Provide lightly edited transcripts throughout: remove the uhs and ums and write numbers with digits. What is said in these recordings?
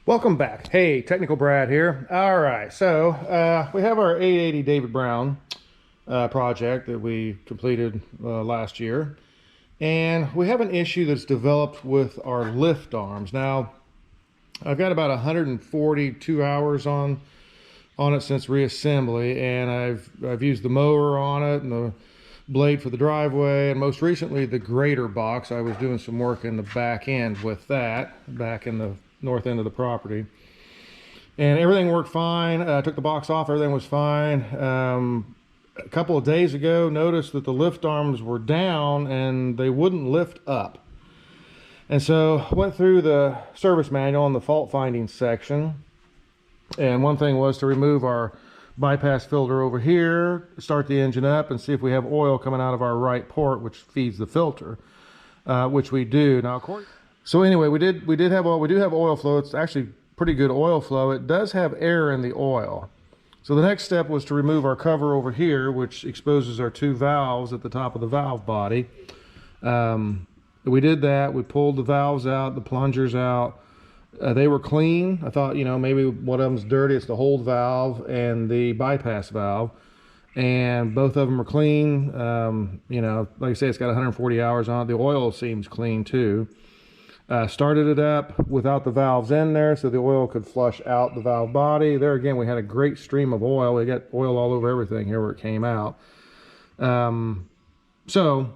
Welcome back. Hey, Technical Brad here. All right, so we have our 880 David Brown project that we completed last year, and we have an issue that's developed with our lift arms. Now, I've got about 142 hours on it since reassembly, and I've used the mower on it and the blade for the driveway, and most recently the grater box. I was doing some work in the back end with that, back in the north end of the property, and everything worked fine. Took the box off, everything was fine. A couple of days ago, noticed that the lift arms were down and they wouldn't lift up, and so went through the service manual in the fault finding section, and one thing was to remove our bypass filter over here, start the engine up, and see if we have oil coming out of our right port, which feeds the filter, which we do. Now, so anyway, we do have oil flow. It's actually pretty good oil flow. It does have air in the oil. So the next step was to remove our cover over here, which exposes our two valves at the top of the valve body. We did that. We pulled the valves out, the plungers out. They were clean. I thought, maybe one of them's dirty. It's the hold valve and the bypass valve, and both of them are clean. Like I say, it's got 140 hours on it. The oil seems clean too. Started it up without the valves in there so the oil could flush out the valve body. There again, we had a great stream of oil. We got oil all over everything here where it came out. So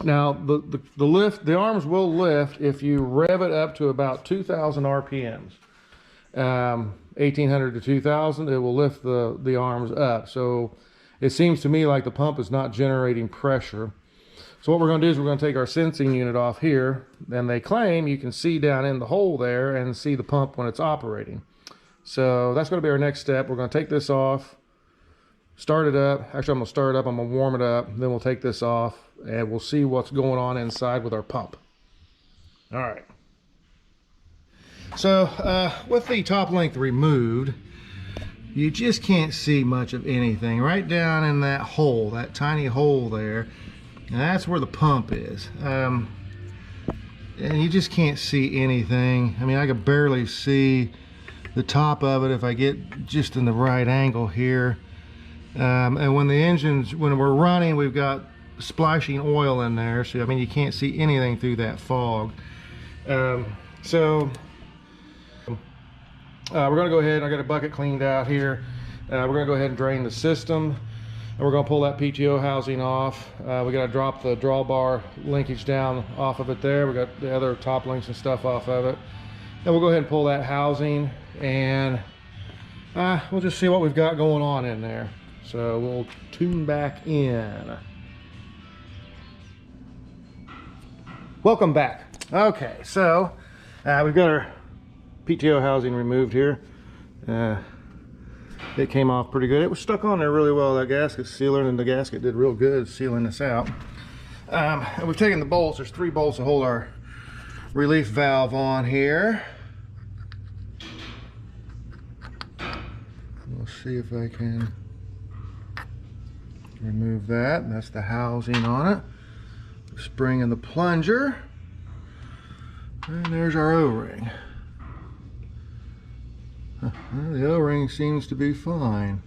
now the arms will lift if you rev it up to about 2,000 RPMs. 1,800 to 2,000, it will lift the arms up. So it seems to me like the pump is not generating pressure. So what we're going to do is we're going to take our sensing unit off here, and they claim you can see down in the hole there and see the pump when it's operating. So that's going to be our next step. We're going to take this off, start it up. Actually, I'm going to start it up, I'm going to warm it up, then we'll take this off, and we'll see what's going on inside with our pump. All right. So with the top length removed, you just can't see much of anything. Right down in that hole, that tiny hole there, and that's where the pump is. And you just can't see anything. I mean, I could barely see the top of it if I get just in the right angle here. And when we're running, we've got splashing oil in there. So, I mean, you can't see anything through that fog. We're gonna go ahead, I got a bucket cleaned out here. We're gonna go ahead and drain the system. And we're going to pull that PTO housing off. We got to drop the drawbar linkage down off of it there. We got the other top links and stuff off of it. And we'll go ahead and pull that housing, and we'll just see what we've got going on in there. So we'll tune back in. Welcome back. Okay, so we've got our PTO housing removed here. It came off pretty good. It was stuck on there really well, that gasket sealer, and the gasket did real good sealing this out. And we've taken the bolts. There's 3 bolts to hold our relief valve on here. We'll see if I can remove that. That's the housing on it. The spring and the plunger. And there's our O-ring. Well, the O-ring seems to be fine.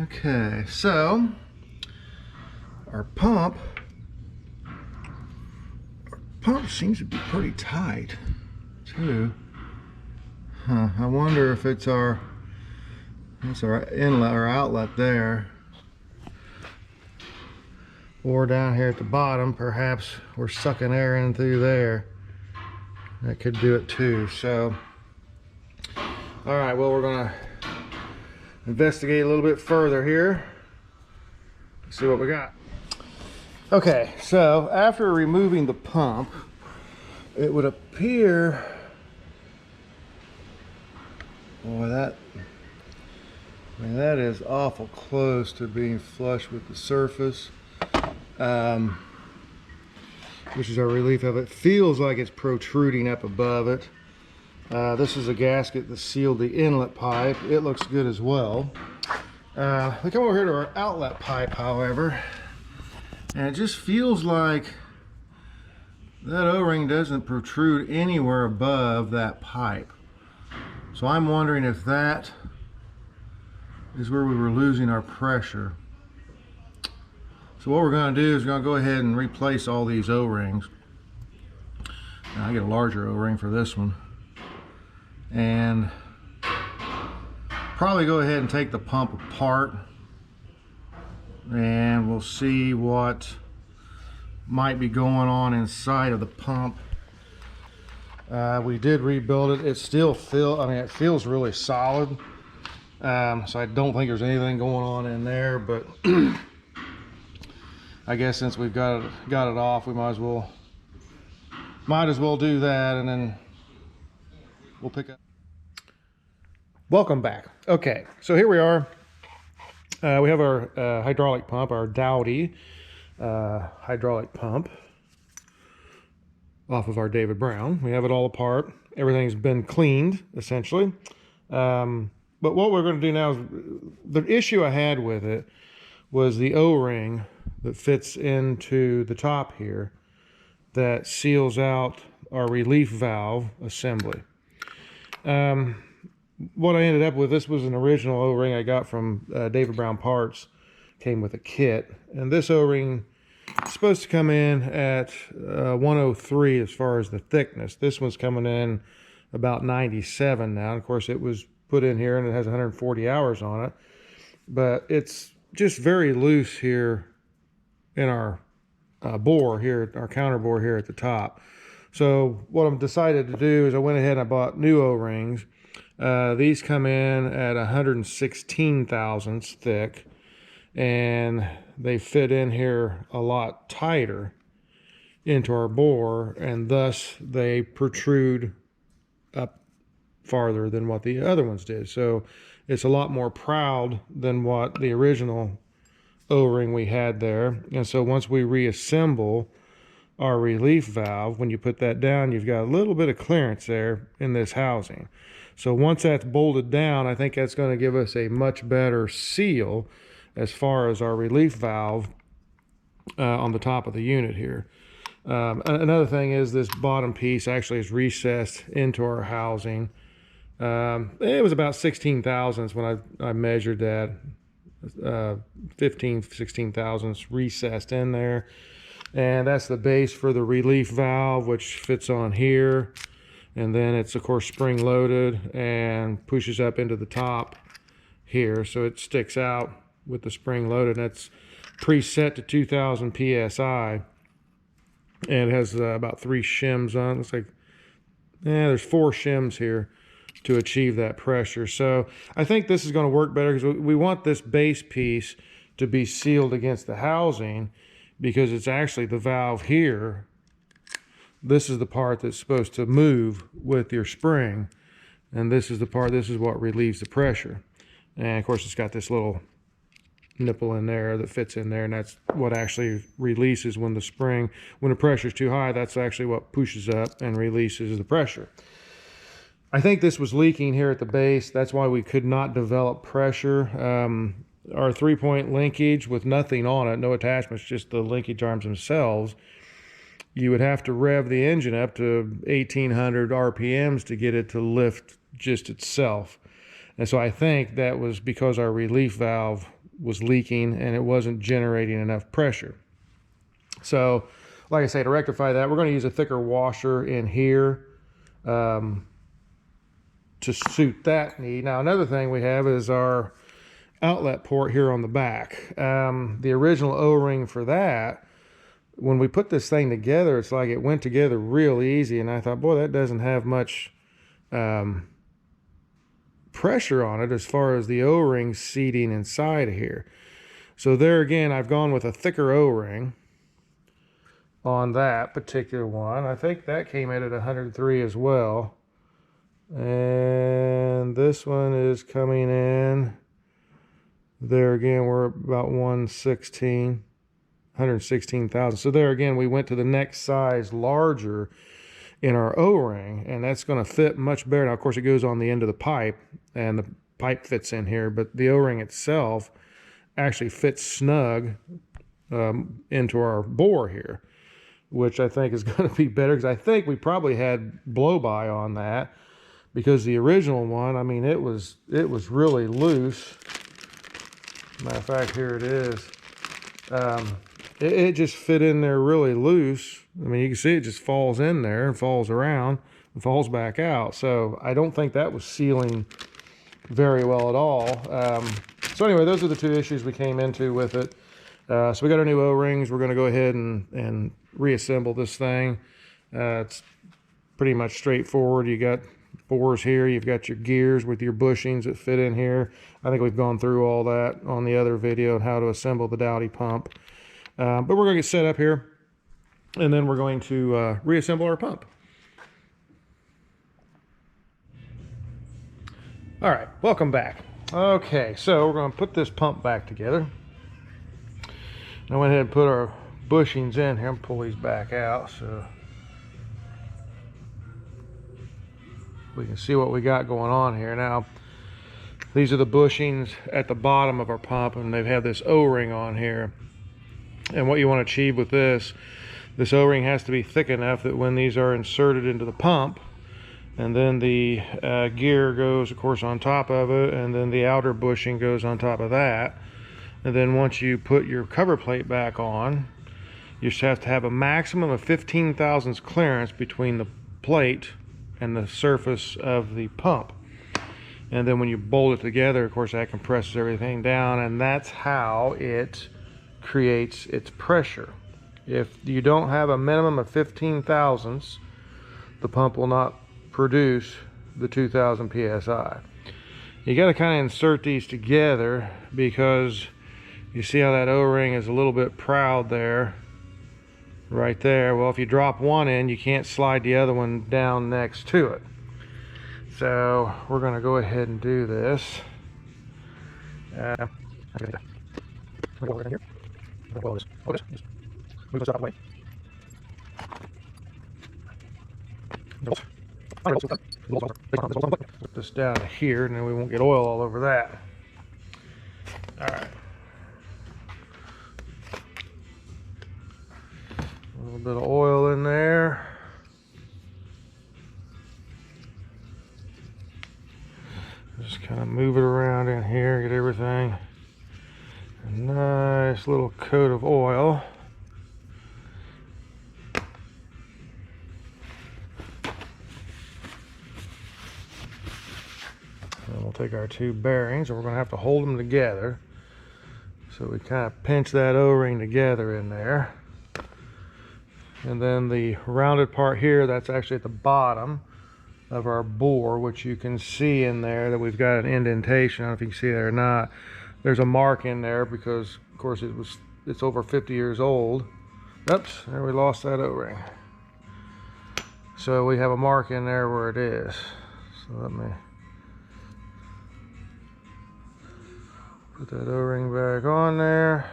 Okay, so our pump seems to be pretty tight too. I wonder if it's our inlet or outlet there, or down here at the bottom. Perhaps we're sucking air in through there. That could do it too. So all right, well, we're gonna investigate a little bit further here. Let's see what we got. Okay, so after removing the pump, it would appear, boy, that is awful close to being flush with the surface, which is our relief of it. Feels like it's protruding up above it. This is a gasket that sealed the inlet pipe. It looks good as well. We come over here to our outlet pipe, however, and it just feels like that O-ring doesn't protrude anywhere above that pipe. So I'm wondering if that is where we were losing our pressure. So what we're going to do is we're going to go ahead and replace all these O-rings. I get a larger O-ring for this one. And probably go ahead and take the pump apart, and we'll see what might be going on inside of the pump. We did rebuild it. It still it feels really solid. So I don't think there's anything going on in there, but I guess since we've got it off, we might as well do that, and then we'll pick up. Welcome back. Okay, so here we are. We have our hydraulic pump, our Dowty hydraulic pump off of our David Brown. We have it all apart. Everything's been cleaned, essentially. But what we're going to do now is, the issue I had with it was the O-ring that fits into the top here that seals out our relief valve assembly. What I ended up with, this was an original O-ring I got from David Brown Parts. Came with a kit, and this O-ring is supposed to come in at 103 as far as the thickness. This one's coming in about 97 now. And of course, it was put in here and it has 140 hours on it, but it's just very loose here in our bore here, our counter bore here at the top. So what I've decided to do is I went ahead and I bought new O-rings. These come in at 116 thousandths thick, and they fit in here a lot tighter into our bore, and thus they protrude up farther than what the other ones did. So it's a lot more proud than what the original O-ring we had there. And so once we reassemble our relief valve, when you put that down, you've got a little bit of clearance there in this housing. So once that's bolted down, I think that's going to give us a much better seal as far as our relief valve on the top of the unit here. Another thing is this bottom piece actually is recessed into our housing. It was about 16 thousandths when I measured that. 16 thousandths recessed in there. And that's the base for the relief valve, which fits on here. And then it's, of course, spring loaded and pushes up into the top here. So it sticks out with the spring loaded. And it's preset to 2000 PSI. And it has about 3 shims on it. Looks like, there's 4 shims here to achieve that pressure. So I think this is going to work better because we want this base piece to be sealed against the housing, because it's actually the valve here. This is the part that's supposed to move with your spring, and this is the part, this is what relieves the pressure. And of course it's got this little nipple in there that fits in there, and that's what actually releases when the pressure is too high. That's actually what pushes up and releases the pressure. I think this was leaking here at the base. That's why we could not develop pressure. Our 3-point linkage with nothing on it, no attachments, just the linkage arms themselves, you would have to rev the engine up to 1800 RPMs to get it to lift just itself. And so I think that was because our relief valve was leaking and it wasn't generating enough pressure. So, like I say, to rectify that, we're going to use a thicker washer in here to suit that need. Now, another thing we have is our outlet port here on the back. The original O-ring for that, when we put this thing together, it's like it went together real easy, and I thought, boy, that doesn't have much pressure on it as far as the O-ring seating inside of here. So there again, I've gone with a thicker O-ring on that particular one. I think that came in at 103 as well. And this one is coming in, there again, we're about 116 thousand. So there again, we went to the next size larger in our O-ring, and that's going to fit much better. Now, of course, it goes on the end of the pipe, and the pipe fits in here, but the O-ring itself actually fits snug into our bore here, which I think is going to be better, because I think we probably had blow by on that, because the original one, I mean, it was really loose. Matter of fact, here it is. It just fit in there really loose. I mean, you can see it just falls in there and falls around and falls back out. So I don't think that was sealing very well at all. So anyway, those are the two issues we came into with it. So we got our new O-rings. We're going to go ahead and reassemble this thing. It's pretty much straightforward. You got bores here. You've got your gears with your bushings that fit in here. I think we've gone through all that on the other video on how to assemble the Dowty pump. But we're going to get set up here, and then we're going to reassemble our pump. All right, welcome back. Okay, so we're going to put this pump back together. I went ahead and put our bushings in here and pull these back out so we can see what we got going on here. Now, these are the bushings at the bottom of our pump, and they've had this O-ring on here. And what you want to achieve with this O-ring has to be thick enough that when these are inserted into the pump, and then the gear goes, of course, on top of it, and then the outer bushing goes on top of that. And then once you put your cover plate back on, you just have to have a maximum of 15 thousandths clearance between the plate and the surface of the pump. And then when you bolt it together, of course, that compresses everything down, and that's how it creates its pressure. If you don't have a minimum of 15 thousandths, the pump will not produce the 2000 psi. You got to kind of insert these together, because you see how that O-ring is a little bit proud there, right there. Well, if you drop one in, you can't slide the other one down next to it. So we're going to go ahead and do this. Move this out of the way. Put this down to here, and then we won't get oil all over that. All right. A little bit of oil in there. Just kind of move it around in here, get everything. A nice little coat of oil. And we'll take our two bearings, and we're going to have to hold them together. So we kind of pinch that O-ring together in there. And then the rounded part here, that's actually at the bottom of our bore, which you can see in there that we've got an indentation. I don't know if you can see that or not. There's a mark in there because, of course, it's over 50 years old. Oops, there we lost that O-ring. So we have a mark in there where it is. So let me put that O-ring back on there.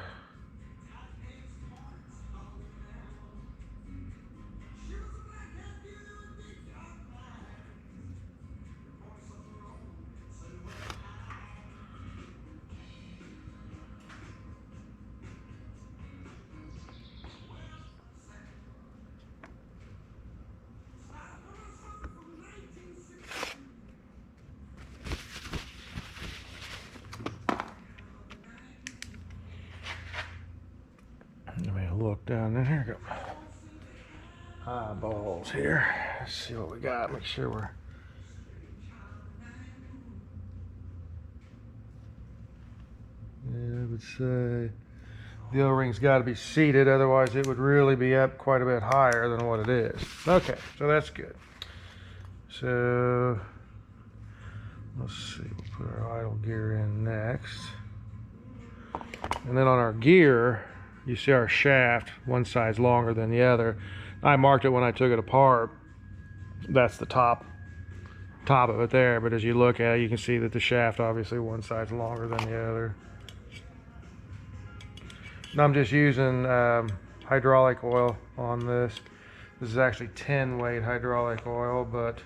Let me look down in here. Got my eyeballs here. Let's see what we got. Make sure we're. Yeah, I would say the O-ring's got to be seated, otherwise it would really be up quite a bit higher than what it is. Okay, so that's good. So let's see. We'll put our idle gear in next, and then on our gear, you see our shaft, one side's longer than the other. I marked it when I took it apart. That's the top of it there, but as you look at it, you can see that the shaft, obviously one side's longer than the other. And I'm just using hydraulic oil on this. This is actually 10 weight hydraulic oil, but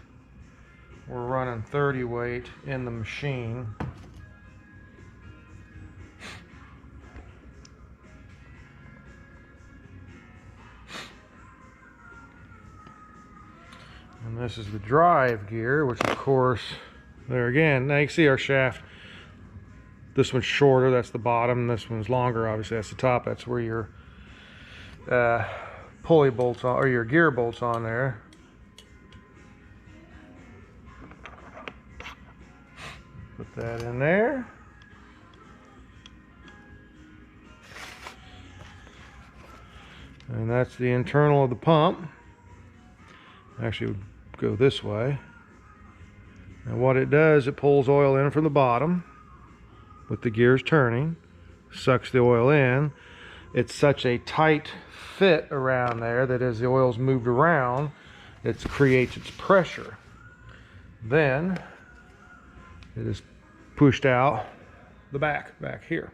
we're running 30 weight in the machine. And this is the drive gear, which of course, there again, now you can see our shaft. This one's shorter, that's the bottom. This one's longer, obviously, that's the top. That's where your pulley bolts on, or your gear bolts on there. Put that in there. And that's the internal of the pump. Actually, it would go this way. And what it does, it pulls oil in from the bottom with the gears turning, sucks the oil in. It's such a tight fit around there that as the oil's moved around, it creates its pressure. Then it is pushed out the back here.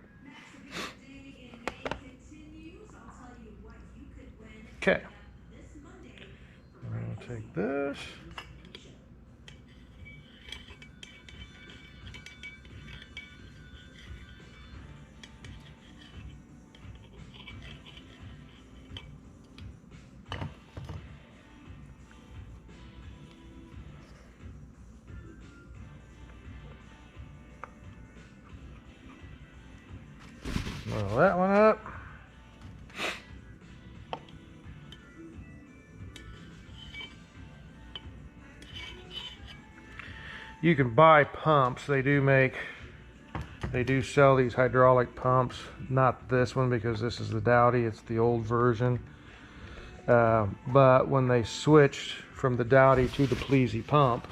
Okay. I'm gonna take this. Roll that one up. You can buy pumps. They do sell these hydraulic pumps. Not this one, because this is the Dowty. It's the old version. But when they switched from the Dowty to the Pleasy pump,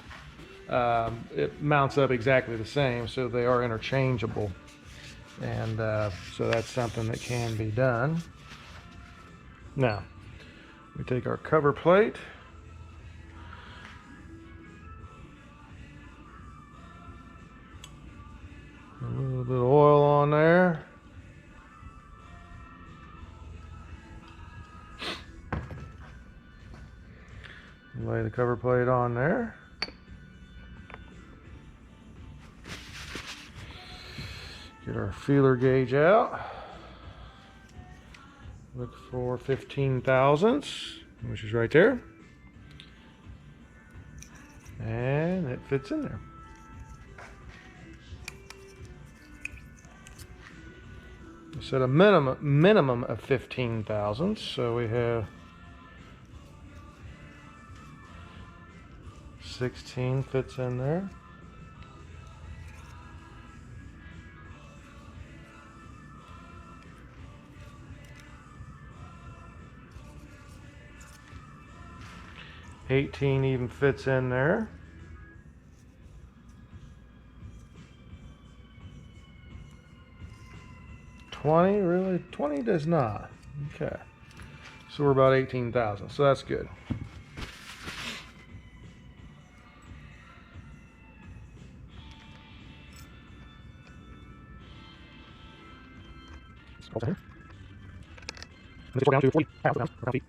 it mounts up exactly the same, so they are interchangeable. And so that's something that can be done. Now, we take our cover plate. A little bit of oil on there. Lay the cover plate on there. Get our feeler gauge out. Look for 15 thousandths, which is right there. And it fits in there. We set a minimum of 15 thousandths, so we have 16 fits in there. $18 even fits in there. $20, really? $20 does not. Okay. So we're about 18,000. So that's good. Here. Let's go down to 40 feet.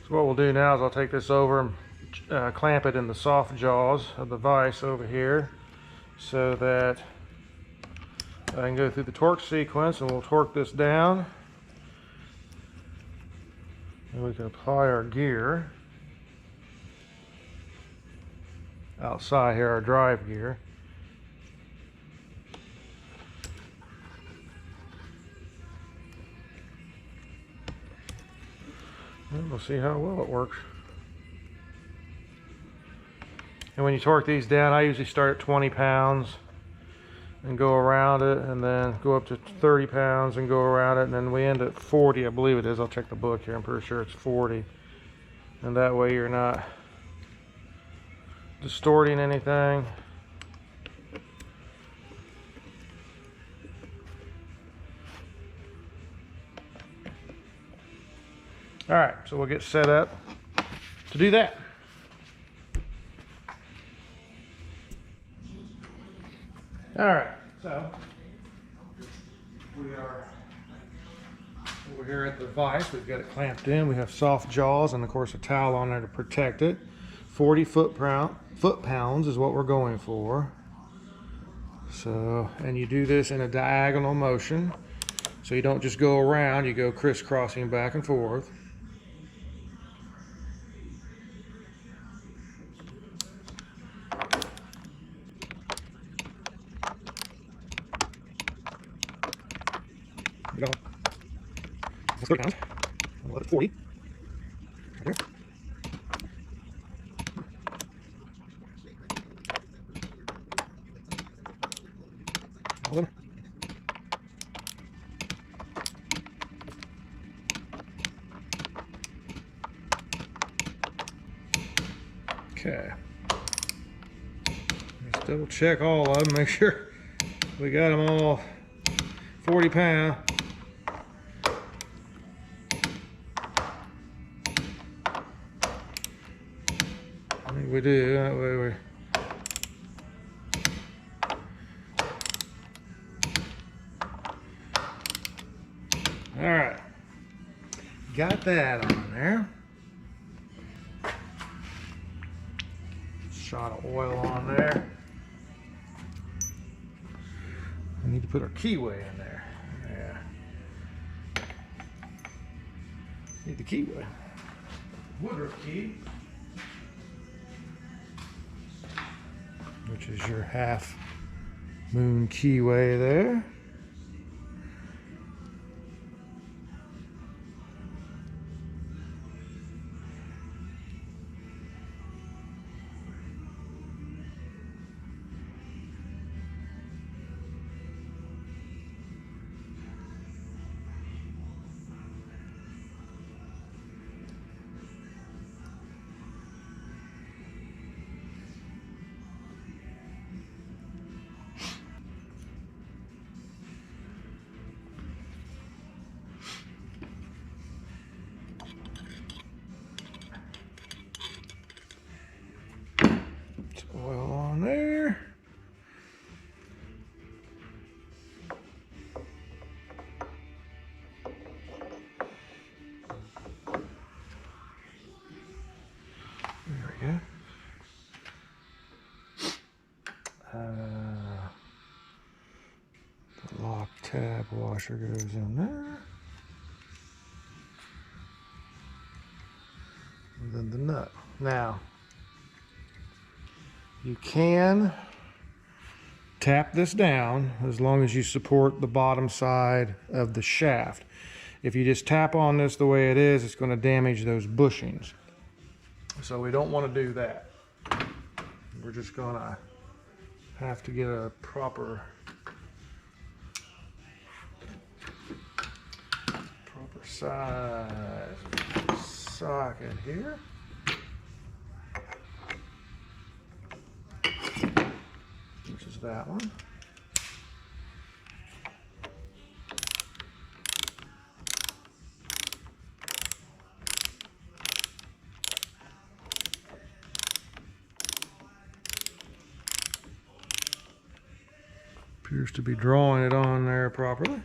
So what we'll do now is I'll take this over and clamp it in the soft jaws of the vise over here so that I can go through the torque sequence, and we'll torque this down. And we can apply our gear outside here, our drive gear. And we'll see how well it works. And when you torque these down, I usually start at 20 pounds and go around it, and then go up to 30 pounds and go around it, and then we end at 40, I believe it is. I'll check the book here. I'm pretty sure it's 40. And that way you're not distorting anything. All right, so we'll get set up to do that. All right, so we Over here at the vise, we've got it clamped in. We have soft jaws and of course a towel on there to protect it. 40 foot-pounds is what we're going for. So, and you do this in a diagonal motion. So you don't just go around, you go crisscrossing back and forth. You know, that's 30 pounds. I'll let it 40. Right there. All in. Okay. Let's double check all of them, make sure we got them all 40 pound. I think we do, that way we... All right, got that on there. Shot of oil on there. We need to put our keyway in there. Yeah. Need the keyway. Woodruff key, which is your half moon keyway there. Oil on there. There we go. The lock tab washer goes in there. And then the nut. Now, you can tap this down as long as you support the bottom side of the shaft. If you just tap on this the way it is, it's going to damage those bushings. So we don't want to do that. We're just going to have to get a proper size socket here. Which is that one. Appears to be drawing it on there properly.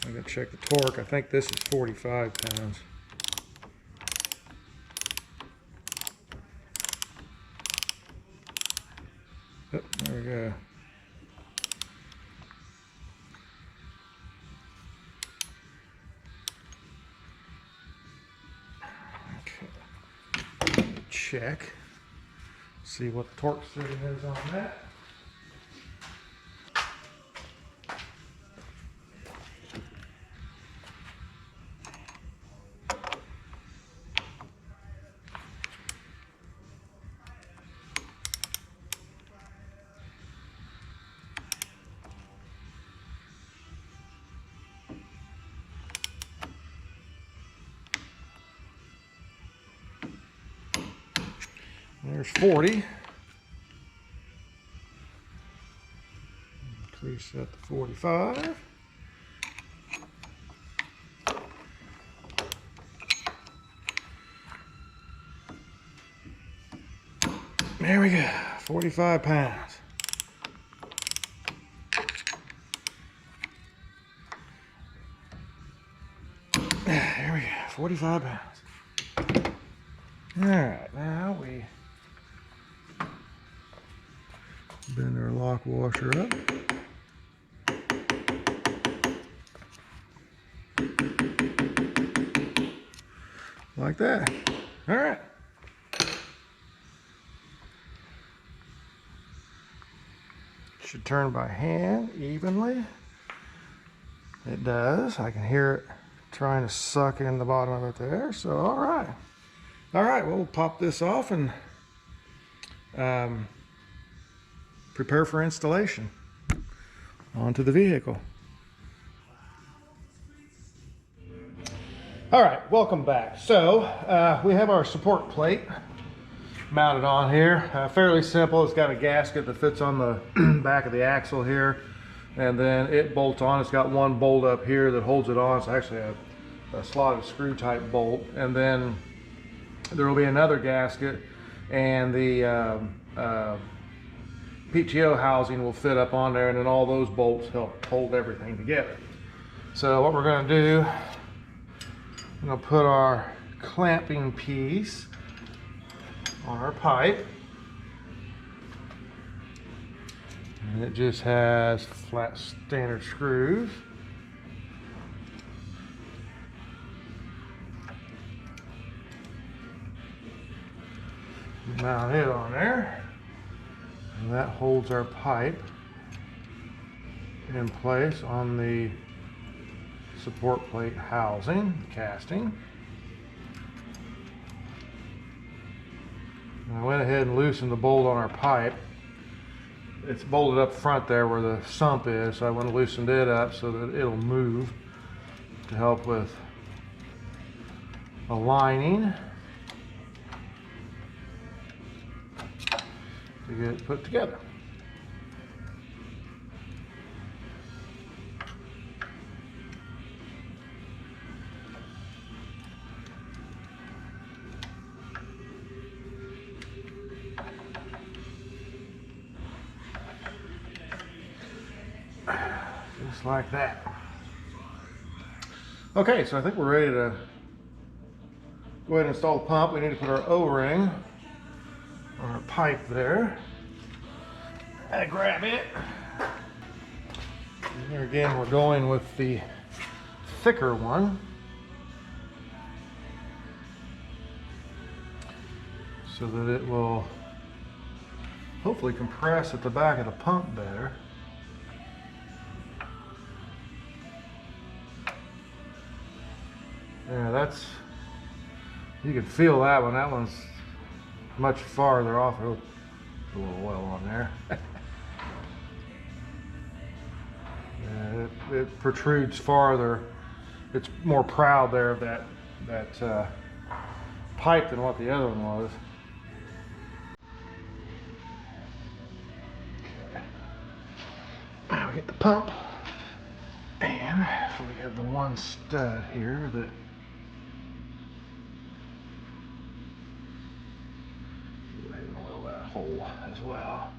I gotta check the torque. I think this is 45 pounds. Oh, there we go. Okay. Check. See what the torque setting is on that. There's 40. Increase that to 45. There we go, 45 pounds. There we go, 45 pounds. All right, now we bend our lock washer up. Like that. All right. Should turn by hand evenly. It does. I can hear it trying to suck in the bottom of it there. So, all right. All right, well, we'll pop this off and prepare for installation onto the vehicle. All right, welcome back. So we have our support plate mounted on here. Fairly simple. It's got a gasket that fits on the back of the axle here, and then it bolts on. It's got one bolt up here that holds it on. It's actually a slotted screw type bolt, and then there will be another gasket, and the PTO housing will fit up on there, and then all those bolts help hold everything together. So what we're going to do, I'm going to put our clamping piece on our pipe, and it just has flat standard screws. Mount it on there, and that holds our pipe in place on the support plate housing, casting. And I went ahead and loosened the bolt on our pipe. It's bolted up front there where the sump is, so I went and loosened it up so that it'll move to help with aligning to get it put together. Just like that. Okay, so I think we're ready to go ahead and install the pump. We need to put our O-ring on our pipe there. I grab it. And here again, we're going with the thicker one, so that it will hopefully compress at the back of the pump better. Yeah, that's, you can feel that one. That one's much farther off. Oh, a little oil on there. Yeah, it protrudes farther. It's more proud there of that pipe than what the other one was. Okay. Now we get the pump, and we have the one stud here that hole as well.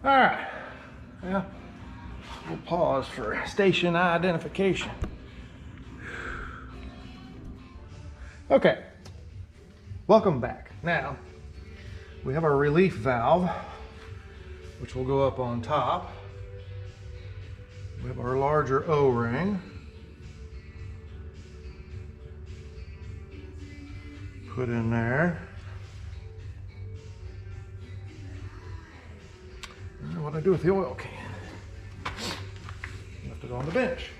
All right, well, we'll pause for station identification. Okay, welcome back. Now, we have our relief valve, which will go up on top. We have our larger O-ring. Put in there. And what do I do with the oil can? Left it on the bench.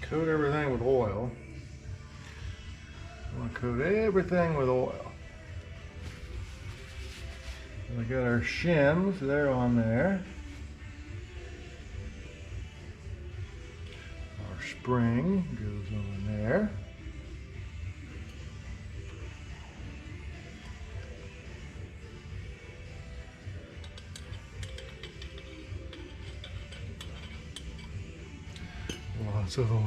Coat everything with oil. I want to coat everything with oil. We got our shims, they're on there. Our spring goes on there. Lots of oil.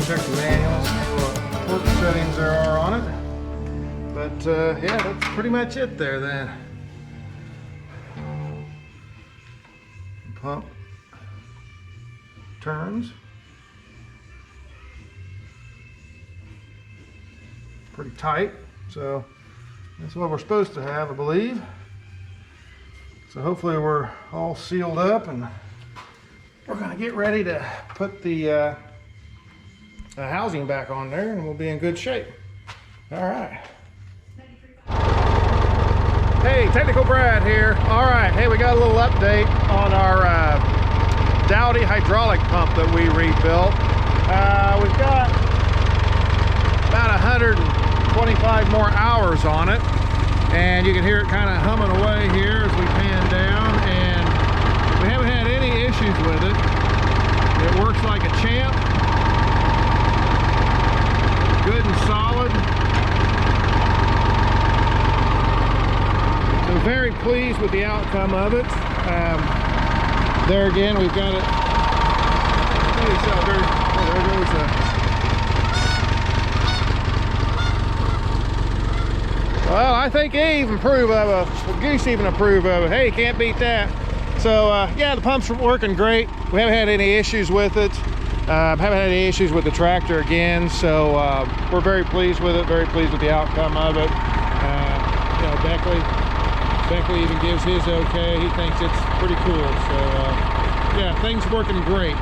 Check the manual, see what torque settings there are on it. But yeah, that's pretty much it there then. Pump turns. Pretty tight, so that's what we're supposed to have, I believe. So hopefully we're all sealed up and we're gonna get ready to put the housing back on there and we'll be in good shape. All right. Hey, Technical Brad here. All right, hey, we got a little update on our Dowty hydraulic pump that we rebuilt. We've got about 125 more hours on it, and you can hear it kind of humming away here as we pan down, and we haven't had any issues with it. It works like a champ. Good and solid. So very pleased with the outcome of it. There again, we've got it. There goes well, I think Eve approve of it. Goose even approve of it. Hey, can't beat that. So yeah, the pump's working great. We haven't had any issues with it. Haven't had any issues with the tractor again, so we're very pleased with it, very pleased with the outcome of it. You know, Beckley even gives his okay. He thinks it's pretty cool, so yeah, things working great.